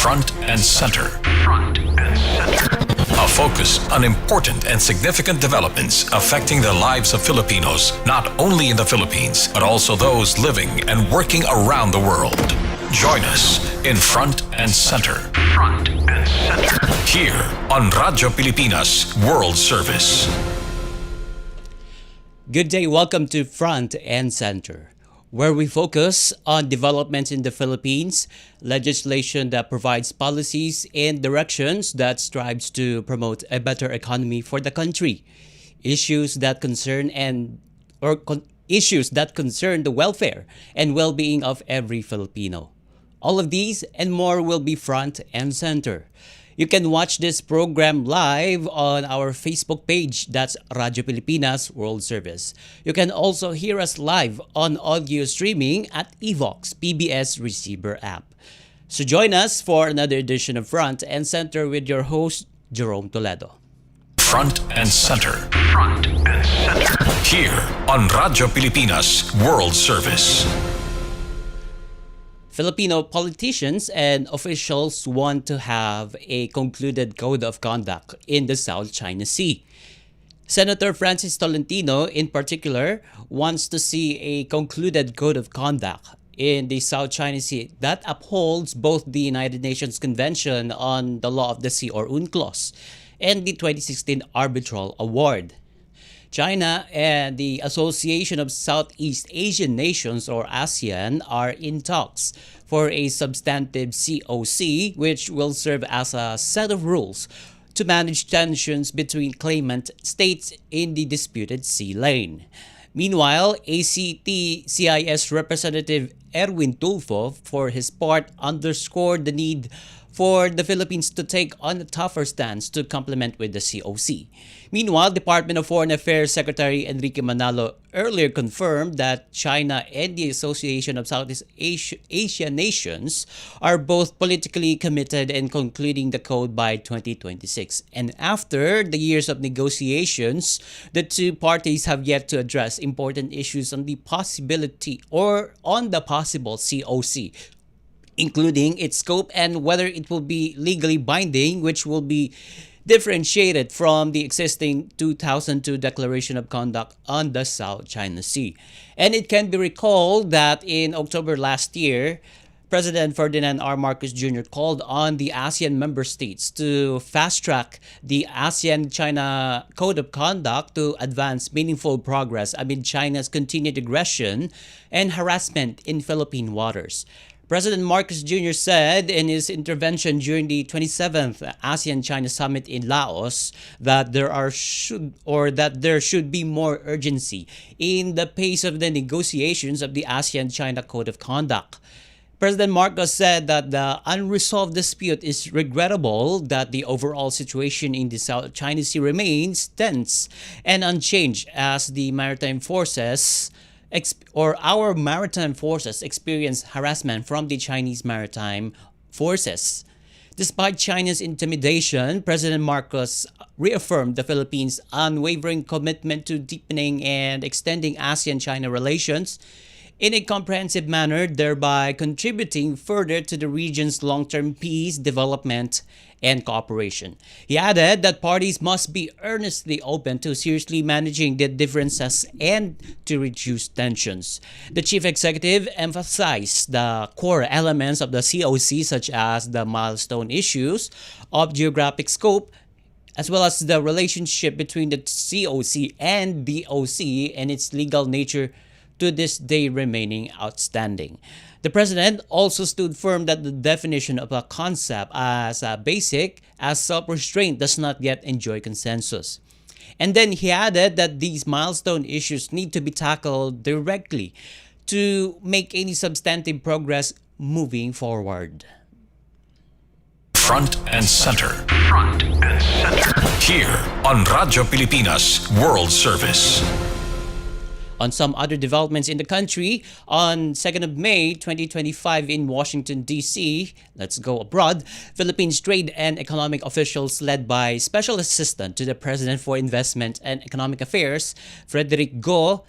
Front and Center. Front and Center. A focus on important and significant developments affecting the lives of Filipinos, not only in the Philippines, but also those living and working around the world. Join us in Front and Center. Front and Center. Here on Radyo Pilipinas World Service. Good day, welcome to Front and Center, where we focus on developments in the Philippines, legislation that provides policies and directions that strives to promote a better economy for the country, issues that concern issues that concern the welfare and well-being of every Filipino. All of these and more will be Front and Center. You can watch this program live on our Facebook page, that's Radyo Pilipinas World Service. You can also hear us live on audio streaming at Evox PBS Receiver app. So join us for another edition of Front and Center with your host, Jerome Toledo. Front and Center. Front and Center. Here on Radyo Pilipinas World Service. Filipino politicians and officials want to have a concluded code of conduct in the South China Sea. Senator Francis Tolentino, in particular, wants to see a concluded code of conduct in the South China Sea that upholds both the United Nations Convention on the Law of the Sea or UNCLOS and the 2016 Arbitral Award. China and the Association of Southeast Asian Nations or ASEAN are in talks for a substantive COC which will serve as a set of rules to manage tensions between claimant states in the disputed sea lane. Meanwhile, ACT-CIS Representative Erwin Tulfo, for his part, underscored the need for the Philippines to take on a tougher stance to complement with the COC. Meanwhile, Department of Foreign Affairs Secretary Enrique Manalo earlier confirmed that China and the Association of Southeast Asia Nations are both politically committed in concluding the code by 2026. And after the years of negotiations, the two parties have yet to address important issues on the possibility or on the possible COC, including its scope and whether it will be legally binding, which will be differentiated from the existing 2002 Declaration of Conduct on the South China Sea. And it can be recalled that in October last year, President Ferdinand R. Marcos Jr. called on the ASEAN member states to fast-track the ASEAN-China Code of Conduct to advance meaningful progress amid China's continued aggression and harassment in Philippine waters. President Marcos Jr. said in his intervention during the 27th ASEAN-China Summit in Laos that there should be more urgency in the pace of the negotiations of the ASEAN-China Code of Conduct. President Marcos said that the unresolved dispute is regrettable, that the overall situation in the South China Sea remains tense and unchanged as the our maritime forces experience harassment from the Chinese maritime forces. Despite China's intimidation, President Marcos reaffirmed the Philippines' unwavering commitment to deepening and extending ASEAN-China relations in a comprehensive manner, thereby contributing further to the region's long-term peace, development, and cooperation. He added that parties must be earnestly open to seriously managing their differences and to reduce tensions. The chief executive emphasized the core elements of the COC, such as the milestone issues of geographic scope, as well as the relationship between the COC and DOC and its legal nature to this day remaining outstanding. The president also stood firm that the definition of a concept as basic as self-restraint does not yet enjoy consensus. And then he added that these milestone issues need to be tackled directly to make any substantive progress moving forward. Front and Center. Front and Center. Here on Radyo Pilipinas World Service. On some other developments in the country, on 2nd of May 2025 in Washington, D.C., let's go abroad, Philippines trade and economic officials led by Special Assistant to the President for Investment and Economic Affairs, Frederick Go,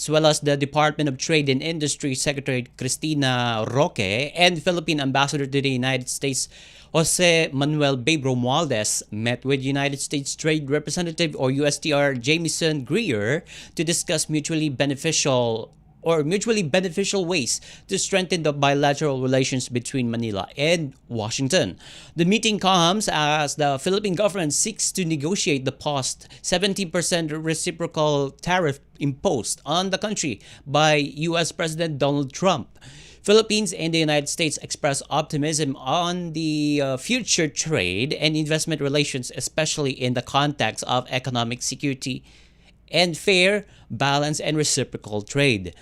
as well as the Department of Trade and Industry Secretary Cristina Roque and Philippine Ambassador to the United States Jose Manuel Babe Romualdez met with United States Trade Representative or USTR Jamieson Greer to discuss mutually beneficial ways to strengthen the bilateral relations between Manila and Washington. The meeting comes as the Philippine government seeks to negotiate the paused 17% reciprocal tariff imposed on the country by US President Donald Trump. Philippines and the United States express optimism on the future trade and investment relations, especially in the context of economic security and fair, balanced, and reciprocal trade.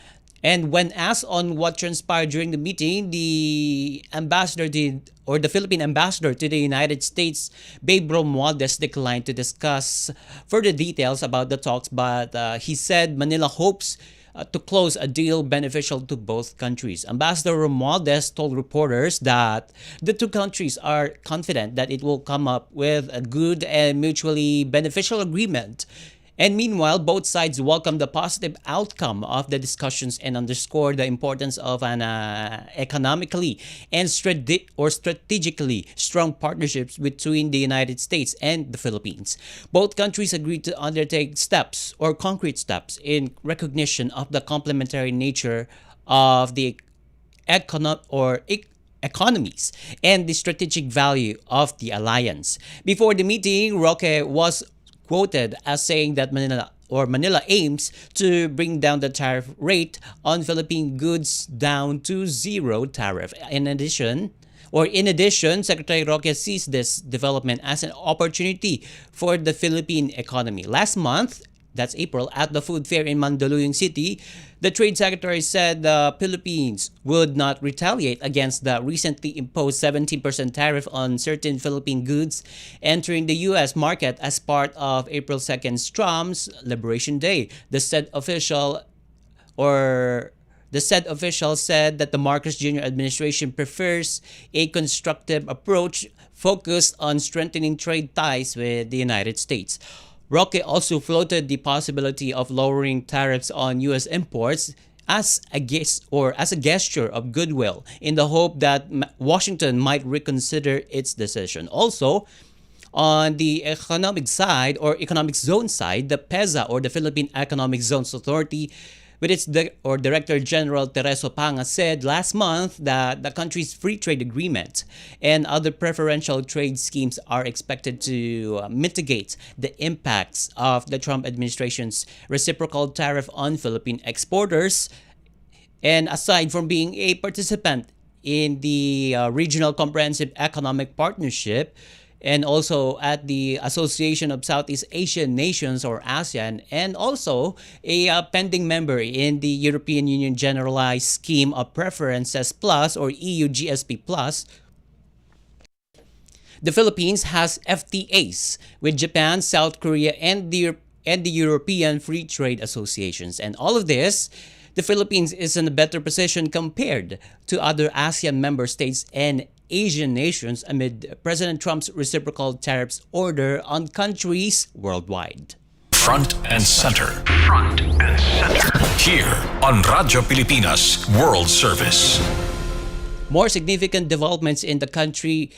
And when asked on what transpired during the meeting, the Philippine ambassador to the United States, Babe Romualdez, declined to discuss further details about the talks, but he said Manila hopes to close a deal beneficial to both countries. Ambassador Romualdez told reporters that the two countries are confident that it will come up with a good and mutually beneficial agreement. And meanwhile, both sides welcomed the positive outcome of the discussions and underscored the importance of an economically and strategically strong partnerships between the United States and the Philippines. Both countries agreed to undertake concrete steps in recognition of the complementary nature of the economies and the strategic value of the alliance. Before the meeting, Roque was quoted as saying that Manila aims to bring down the tariff rate on Philippine goods down to zero tariff. In addition, Secretary Roque sees this development as an opportunity for the Philippine economy. Last month, that's April, at the food fair in Mandaluyong City, the Trade Secretary said the Philippines would not retaliate against the recently imposed 17% tariff on certain Philippine goods entering the U.S. market as part of April 2nd's Trump's Liberation Day. The said official said that the Marcos Jr. administration prefers a constructive approach focused on strengthening trade ties with the United States. Roque also floated the possibility of lowering tariffs on U.S. imports as a gesture of goodwill in the hope that Washington might reconsider its decision. Also, on the economic zone side, the PEZA or the Philippine Economic Zones Authority with its Director General Tereso Panga said last month that the country's free trade agreement and other preferential trade schemes are expected to mitigate the impacts of the Trump administration's reciprocal tariff on Philippine exporters. And aside from being a participant in the Regional Comprehensive Economic Partnership, and also at the Association of Southeast Asian Nations or ASEAN, and also a pending member in the European Union Generalized Scheme of Preferences Plus or EU GSP Plus, the Philippines has FTAs with Japan, South Korea, and the European Free Trade Associations. And all of this, the Philippines is in a better position compared to other ASEAN member states and Asian nations amid President Trump's reciprocal tariffs order on countries worldwide. Front and center. Front and center. Here on Radyo Pilipinas World Service. More significant developments in the country.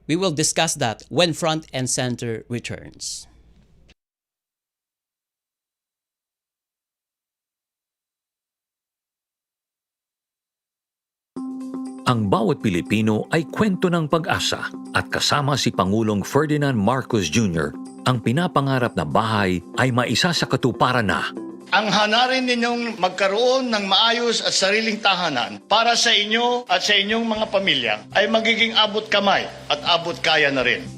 We will discuss that when Front and Center returns. Ang bawat Pilipino ay kwento ng pag-asa at kasama si Pangulong Ferdinand Marcos Jr., ang pinapangarap na bahay ay maisa sa katuparan na. Ang hanarin ninyong magkaroon ng maayos at sariling tahanan para sa inyo at sa inyong mga pamilya ay magiging abot kamay at abot kaya na rin.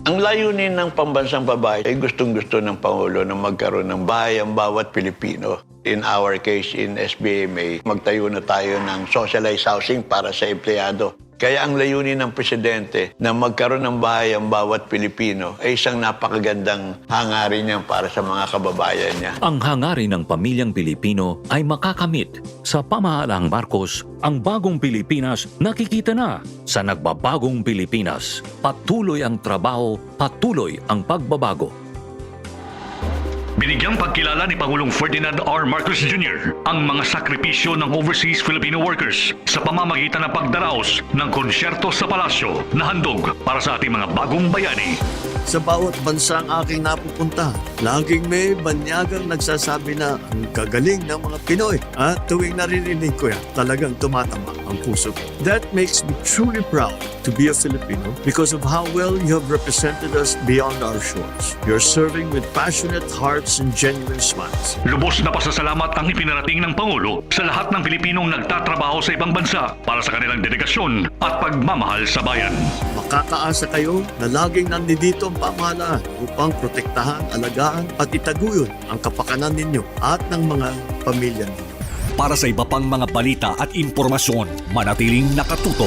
Ang layunin ng pambansang babae ay gustong-gusto ng Pangulo na magkaroon ng bahay ang bawat Pilipino. In our case, in SBMA, magtayo na tayo ng socialized housing para sa empleyado. Kaya ang layunin ng Presidente na magkaroon ng bahay ang bawat Pilipino ay isang napakagandang hangarin niya para sa mga kababayan niya. Ang hangarin ng pamilyang Pilipino ay makakamit. Sa pamahalaang Marcos, ang bagong Pilipinas nakikita na. Sa nagbabagong Pilipinas, patuloy ang trabaho, patuloy ang pagbabago. Binigyang pagkilala ni Pangulong Ferdinand R. Marcos Jr. ang mga sakripisyo ng overseas Filipino workers sa pamamagitan ng pagdaraos ng konsyerto sa palasyo na handog para sa ating mga bagong bayani. Sa bawat bansa ang aking napupunta, laging may banyagang nagsasabi na ang gagaling ng mga Pinoy. At tuwing naririnig ko yan, talagang tumatama ang puso ko. That makes me truly proud to be a Filipino because of how well you have represented us beyond our shores. You're serving with passionate hearts and genuine smiles. Lubos na pasasalamat ang ipinarating ng Pangulo sa lahat ng Pilipinong nagtatrabaho sa ibang bansa para sa kanilang dedikasyon at pagmamahal sa bayan. Makakaasa kayo na laging nandito ang pamahalaan upang protektahan, alagaan at itaguyod ang kapakanan ninyo at ng mga pamilya ninyo. Para sa iba pang mga balita at impormasyon, manatiling nakatuto.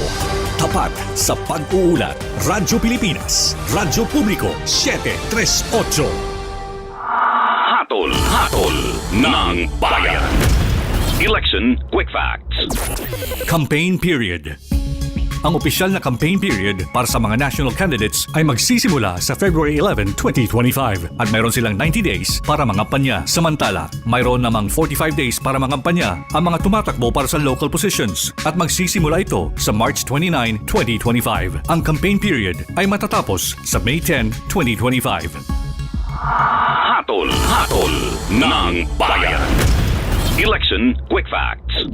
Tapat sa pag-uulat. Radyo Pilipinas, Radyo Publiko, 738. Hatol ng bayan. Election Quick Facts. Campaign period. Ang opisyal na campaign period para sa mga national candidates ay magsisimula sa February 11, 2025 at mayroon silang 90 days para mangampanya. Samantala, mayroon namang 45 days para mangampanya ang mga tumatakbo para sa local positions at magsisimula ito sa March 29, 2025. Ang campaign period ay matatapos sa May 10, 2025. Hatol ng bayan. Election Quick Facts.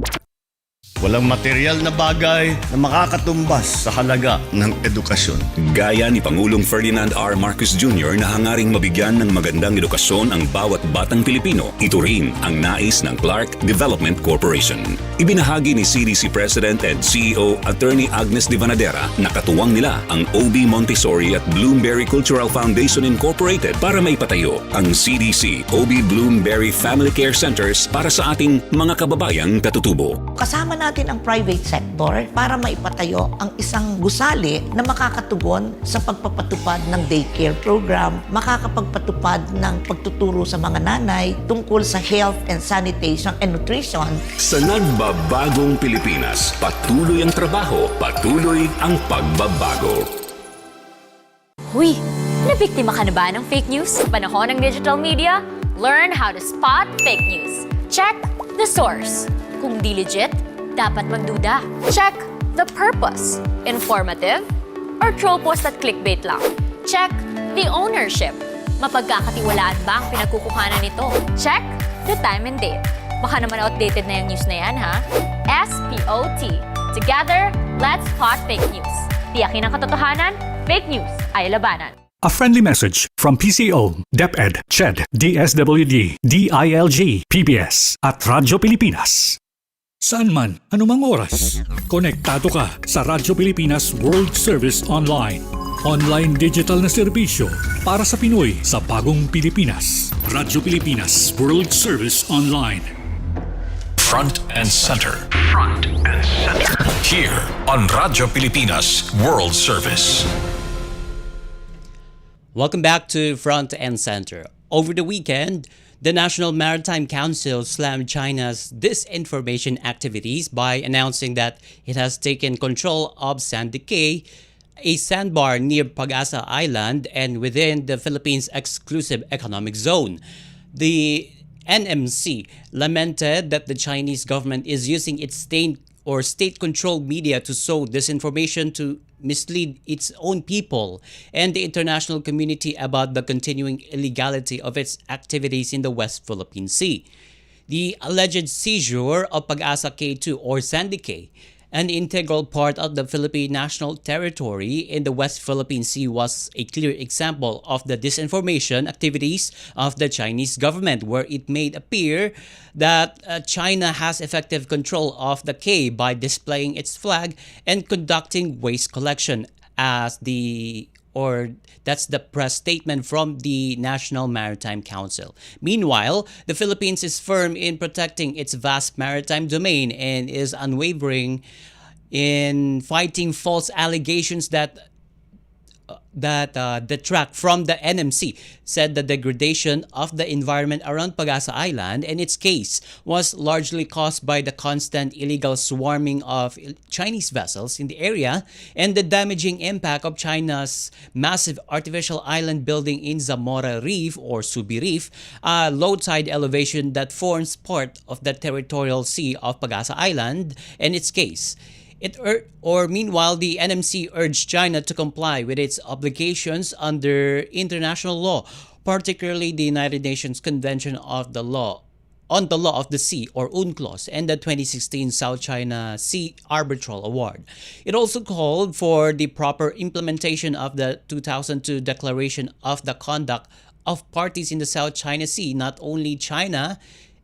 Walang material na bagay na makakatumbas sa halaga ng edukasyon. Gaya ni Pangulong Ferdinand R. Marcos Jr. na hangaring mabigyan ng magandang edukasyon ang bawat batang Pilipino, ito rin ang nais ng Clark Development Corporation. Ibinahagi ni CDC President and CEO Attorney Agnes de Vanadera na katuwang nila ang OB Montessori at Bloomberry Cultural Foundation Incorporated para maipatayo ang CDC OB Bloomberry Family Care Centers para sa ating mga kababayang katutubo. Kasama natin ang private sector para maipatayo ang isang gusali na makakatugon sa pagpapatupad ng daycare program, makakapagpatupad ng pagtuturo sa mga nanay tungkol sa health and sanitation and nutrition. Sa nagbabagong Pilipinas, patuloy ang trabaho, patuloy ang pagbabago. Huy, nabiktima ka na ba ng fake news sa panahon ng digital media? Learn how to spot fake news. Check the source. Kung di legit, dapat magduda. Check the purpose. Informative or troll post at clickbait lang. Check the ownership. Mapagkakatiwalaan ba ang pinagkukuhanan nito? Check the time and date. Baka naman outdated na yung news na yan, ha? SPOT. Together, let's spot fake news. Tiyakin ang katotohanan, fake news ay labanan. A friendly message from PCO, DepEd, CHED, DSWD, DILG, PBS at Radyo Pilipinas. Saan man, anumang oras, konektado ka sa Radyo Pilipinas World Service Online. Online digital na serbisyo para sa Pinoy sa bagong Pilipinas. Radyo Pilipinas World Service Online. Front and center. Front and center. Here on Radyo Pilipinas World Service. Welcome back to Front and Center. Over the weekend, the National Maritime Council slammed China's disinformation activities by announcing that it has taken control of Sandy Cay, a sandbar near Pag-asa Island and within the Philippines' exclusive economic zone. The NMC lamented that the Chinese government is using its state-controlled media to sow disinformation to mislead its own people and the international community about the continuing illegality of its activities in the West Philippine Sea. The alleged seizure of Pag-asa K2 or Sandy Cay, an integral part of the Philippine national territory in the West Philippine Sea, was a clear example of the disinformation activities of the Chinese government, where it made appear that China has effective control of the Cay by displaying its flag and conducting waste collection that's the press statement from the National Maritime Council. Meanwhile, the Philippines is firm in protecting its vast maritime domain and is unwavering in fighting false allegations that detract from the NMC, said the degradation of the environment around Pag-asa Island and its case was largely caused by the constant illegal swarming of Chinese vessels in the area and the damaging impact of China's massive artificial island building in Zamora Reef or Subi Reef, a low tide elevation that forms part of the territorial sea of Pag-asa Island and its case. Meanwhile, the NMC urged China to comply with its obligations under international law, particularly the United Nations Convention of the Law on the Law of the Sea or UNCLOS and the 2016 South China Sea Arbitral Award. It also called for the proper implementation of the 2002 Declaration of the Conduct of Parties in the South China Sea. Not only China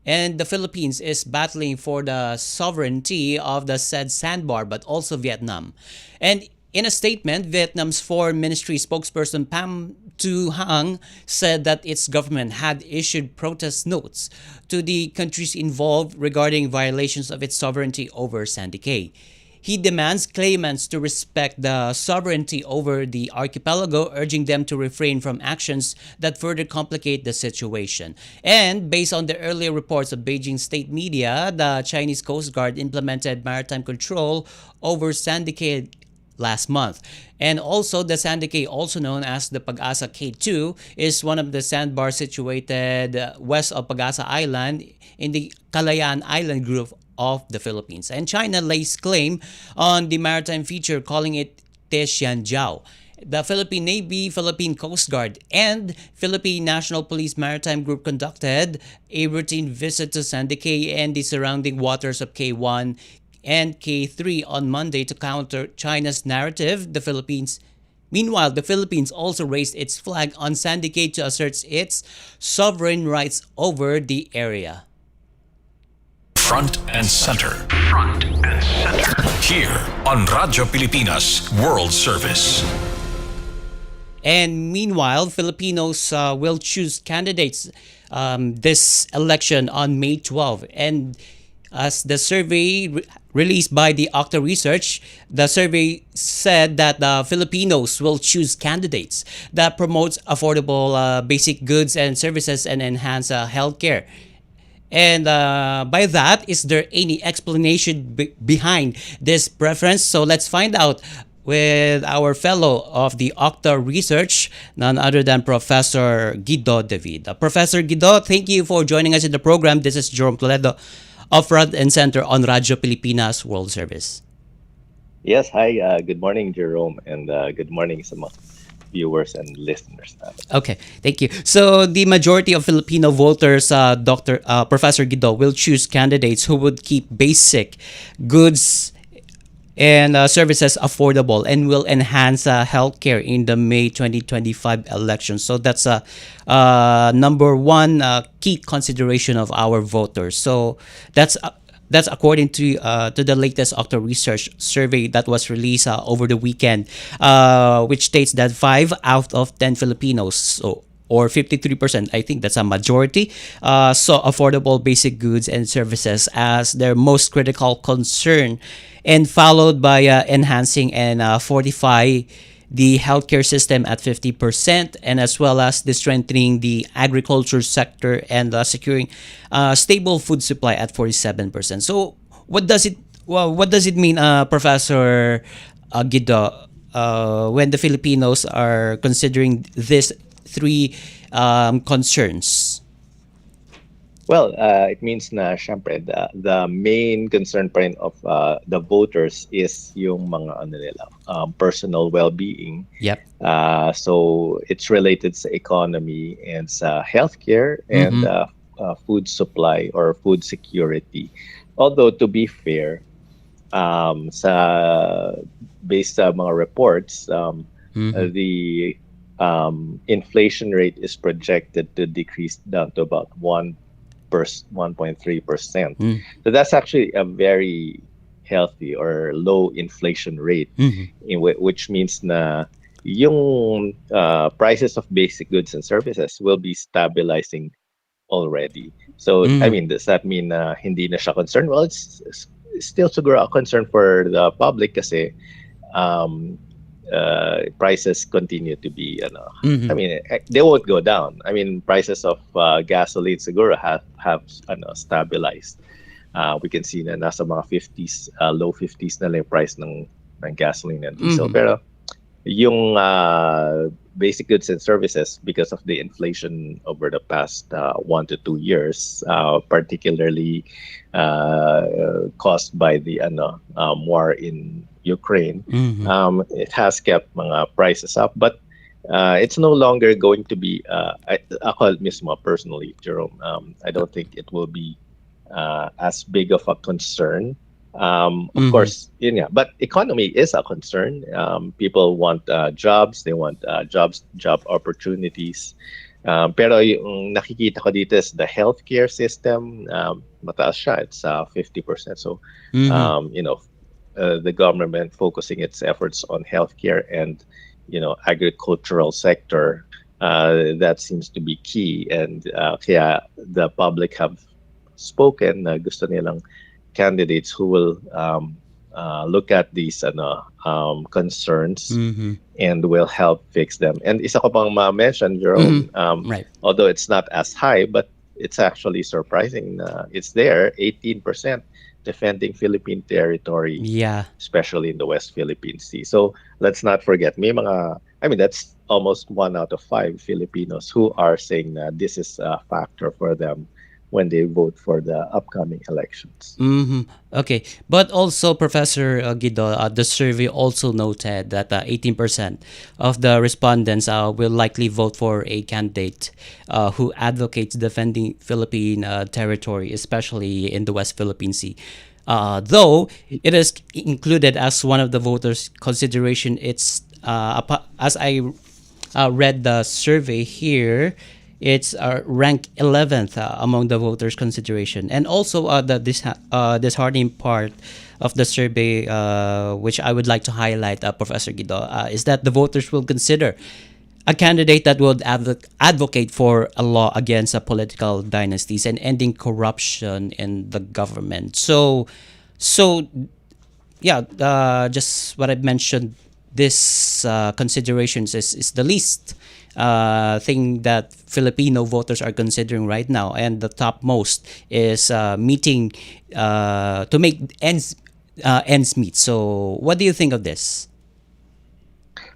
and the Philippines is battling for the sovereignty of the said sandbar, but also Vietnam. And in a statement, Vietnam's Foreign Ministry spokesperson Pham Tu Hang said that its government had issued protest notes to the countries involved regarding violations of its sovereignty over Sandy Cay. He demands claimants to respect the sovereignty over the archipelago, urging them to refrain from actions that further complicate the situation. And based on the earlier reports of Beijing state media, the Chinese Coast Guard implemented maritime control over Sandy Cay last month. And also, the Sandy Cay, also known as the Pag-asa K2, is one of the sandbars situated west of Pag-asa Island in the Kalayaan Island group of the Philippines. And China lays claim on the maritime feature, calling it Tianjiao. The Philippine Navy, Philippine Coast Guard, and Philippine National Police Maritime Group conducted a routine visit to Sandy Cay and the surrounding waters of K1 and K3 on Monday to counter China's narrative. Meanwhile, the Philippines also raised its flag on Sandy Cay to assert its sovereign rights over the area. Front and center. Front and center. Here on Radyo Pilipinas World Service. And meanwhile, Filipinos will choose candidates this election on May 12. And as the survey released by the Octa Research, the survey said that Filipinos will choose candidates that promotes affordable basic goods and services and enhance healthcare. And by that, is there any explanation behind this preference? So let's find out with our fellow of the Octa Research, none other than Professor Guido David. Professor Guido, thank you for joining us in the program. This is Jerome Toledo of Front and Center on Radyo Pilipinas World Service. Yes, hi. Good morning, Jerome, and good morning sa mga viewers and listeners. Okay, thank you. So the majority of Filipino voters, Professor Guido, will choose candidates who would keep basic goods and services affordable and will enhance healthcare in the May 2025 election. So that's number one key consideration of our voters. So that's according to the latest Octa Research survey that was released over the weekend, which states that 5 out of 10 Filipinos, or 53%, I think that's a majority, saw affordable basic goods and services as their most critical concern, and followed by enhancing and fortify the healthcare system at 50%, and as well as the strengthening the agriculture sector and securing stable food supply at 47%. So what does it mean, Professor Guido, when the Filipinos are considering these three concerns? Well, it means na syempre the main concern pa rin of the voters is yung mga personal well-being. Yep. So it's related sa economy and sa healthcare and food supply or food security. Although to be fair, based sa mga reports, the inflation rate is projected to decrease down to about 1.3%. So that's actually a very healthy or low inflation rate, which means na yung prices of basic goods and services will be stabilizing already. So I mean, does that mean hindi na siya concerned? Well, it's still siguro a concern for the public kasi prices continue to be, I mean, they won't go down. I mean, prices of gasoline siguro have stabilized. We can see na nasa mga 50s, low 50s na lang yung price ng gasoline and diesel. Pero yung basic goods and services, because of the inflation over the past 1 to 2 years, particularly caused by the war in Ukraine, it has kept mga prices up. But it's no longer going to be, ako mismo personally, Jerome, I don't think it will be as big of a concern. Of course, yun nga. But economy is a concern. People want jobs. They want job opportunities. Pero yung nakikita ko dito is the healthcare system. Mataas siya. It's 50%. So, the government focusing its efforts on healthcare and, agricultural sector. That seems to be key. And kaya the public have spoken na gusto nilang candidates who will look at these concerns and will help fix them. And isa ko pang ma-mention, Jerome, although it's not as high, but it's actually surprising. It's there, 18% defending Philippine territory, especially in the West Philippine Sea. So let's not forget, that's almost 1 out of 5 Filipinos who are saying that this is a factor for them when they vote for the upcoming elections. Okay. But also, Professor Guido, the survey also noted that 18% of the respondents will likely vote for a candidate who advocates defending Philippine territory, especially in the West Philippine Sea. Though it is included as one of the voters' consideration, it's as I read the survey here, it's ranked 11th among the voters' consideration. And also the disheartening part of the survey, which I would like to highlight, Professor Guido, is that the voters will consider a candidate that would advocate for a law against political dynasties and ending corruption in the government. So just what I mentioned, this considerations is the least thing that Filipino voters are considering right now, and the topmost is meeting to make ends meet. So, what do you think of this?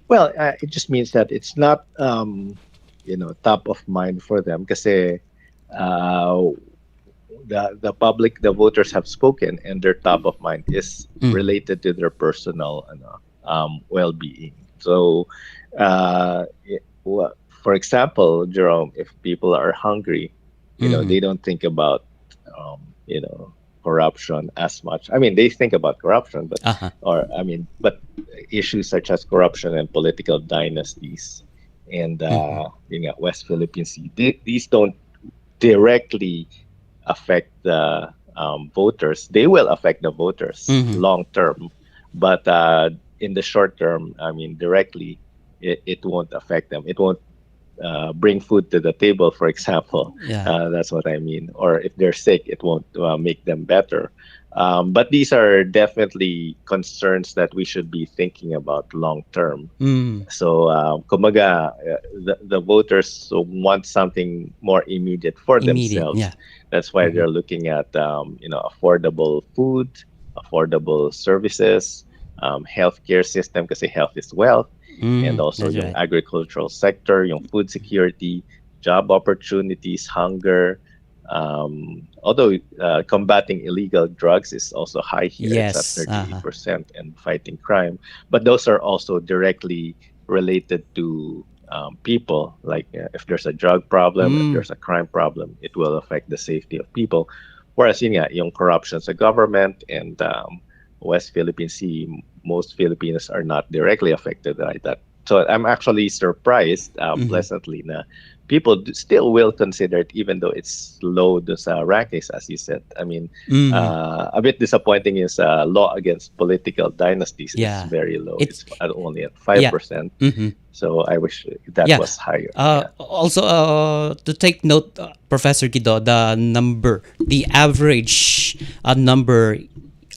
Well, it just means that it's not top of mind for them, kasi the public, the voters have spoken, and their top of mind is related to their personal well-being. So, for example, Jerome, if people are hungry, they don't think about, corruption as much. I mean, they think about corruption, but but issues such as corruption and political dynasties and West Philippine Sea, these don't directly affect the voters. They will affect the voters long term, but in the short term, directly, it won't affect them. It won't bring food to the table, for example. That's what I mean. Or if they're sick, it won't make them better. But these are definitely concerns that we should be thinking about long term. So, kumaga, the voters want something more immediate for themselves. That's why they're looking at affordable food, affordable services, healthcare system, kasi health is wealth. And also yung agricultural sector, yung food security, job opportunities, hunger. Although combating illegal drugs is also high here, it's at 38%, and fighting crime. But those are also directly related to people. Like if there's a drug problem, if there's a crime problem, it will affect the safety of people. Whereas yung corruption sa government and West Philippine Sea, most Filipinos are not directly affected by that. So I'm actually surprised, pleasantly, na people still will consider it, even though it's low sa rankings, as you said. I mean, a bit disappointing is law against political dynasties is very low. It's only at 5%. So I wish that was higher. Also, to take note, Professor Guido, the average number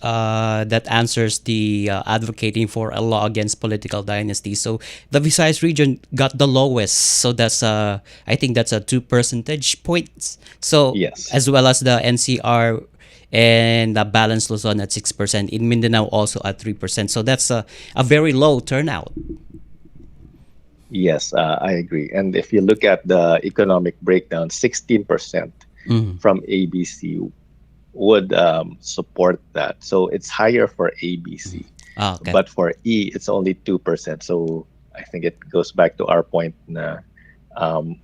that answers the advocating for a law against political dynasty. So the Visayas region got the lowest. So that's I think that's a 2 percentage points. So Yes. as well as the NCR and the balanced Luzon at 6%, in Mindanao also at 3%. So that's a very low turnout. Yes, I agree. And if you look at the economic breakdown, 16% from ABC would support that. So it's higher for ABC. Okay. But for E, it's only 2%. So I think it goes back to our point na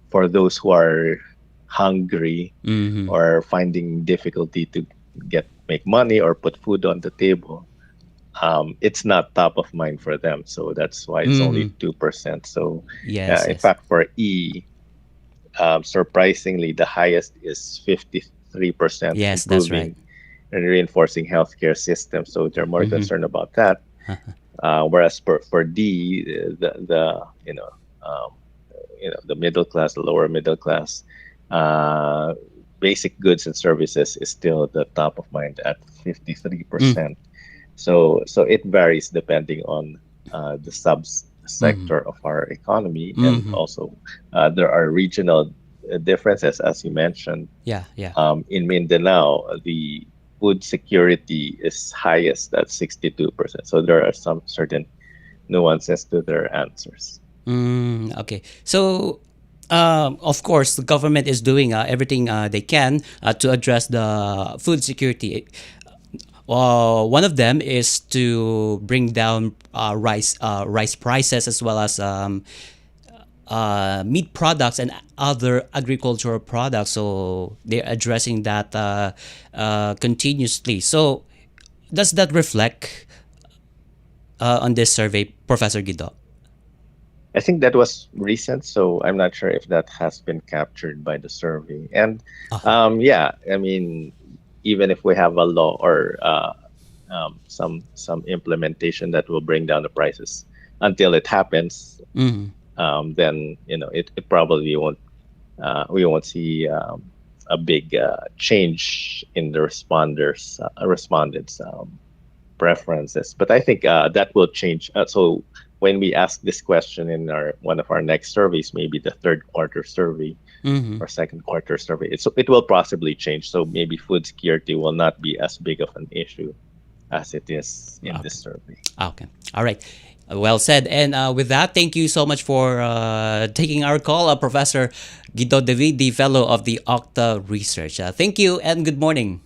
for those who are hungry or finding difficulty to make money or put food on the table, it's not top of mind for them. So that's why it's only 2%. So Yes, in yes. fact, for E, surprisingly, the highest is 53%, Yes, that's right. improving and reinforcing healthcare system. So they're more concerned about that. Whereas for D, the the middle class, the lower middle class, basic goods and services is still the top of mind at 53%. So it varies depending on the sector of our economy, and also there are regional differences, as you mentioned. Yeah. In Mindanao, the food security is highest at 62%. So there are some certain nuances to their answers. Okay. So, of course, the government is doing everything they can to address the food security. One of them is to bring down rice prices, as well as meat products and other agricultural products. So they're addressing that continuously. So does that reflect on this survey, Professor Guido? I think that was recent, so I'm not sure if that has been captured by the survey. And yeah, I mean, even if we have a law or some implementation that will bring down the prices, until it happens, then it probably won't. We won't see a big change in the respondents' preferences. But I think that will change. So when we ask this question in one of our next surveys, maybe the third quarter survey or second quarter survey, it will possibly change. So maybe food security will not be as big of an issue as it is in this survey. Okay. All right. Well said. And with that, thank you so much for taking our call, Professor Guido David, the fellow of the Octa Research. Thank you and good morning.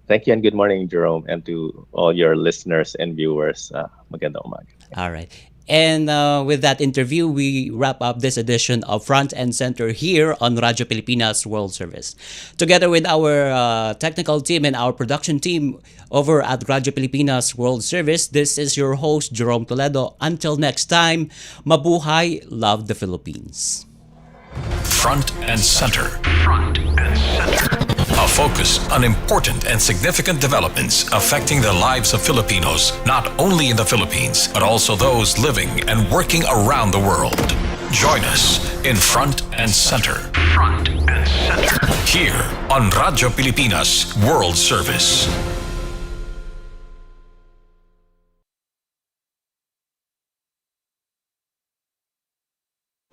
Thank you and good morning, Jerome, and to all your listeners and viewers. Magandang umaga. All right. And with that interview, we wrap up this edition of Front and Center here on Radyo Pilipinas World Service. Together with our technical team and our production team over at Radyo Pilipinas World Service, this is your host, Jerome Toledo. Until next time, mabuhay, love the Philippines. Front and Center. Front and Center. A focus on important and significant developments affecting the lives of Filipinos, not only in the Philippines, but also those living and working around the world. Join us in Front and Center. Front and Center. Here on Radyo Pilipinas World Service.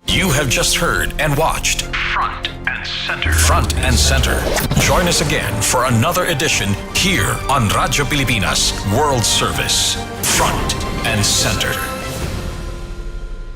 You have just heard and watched Front and Center. Front and Center. Join us again for another edition here on Radyo Pilipinas World Service. Front and Center.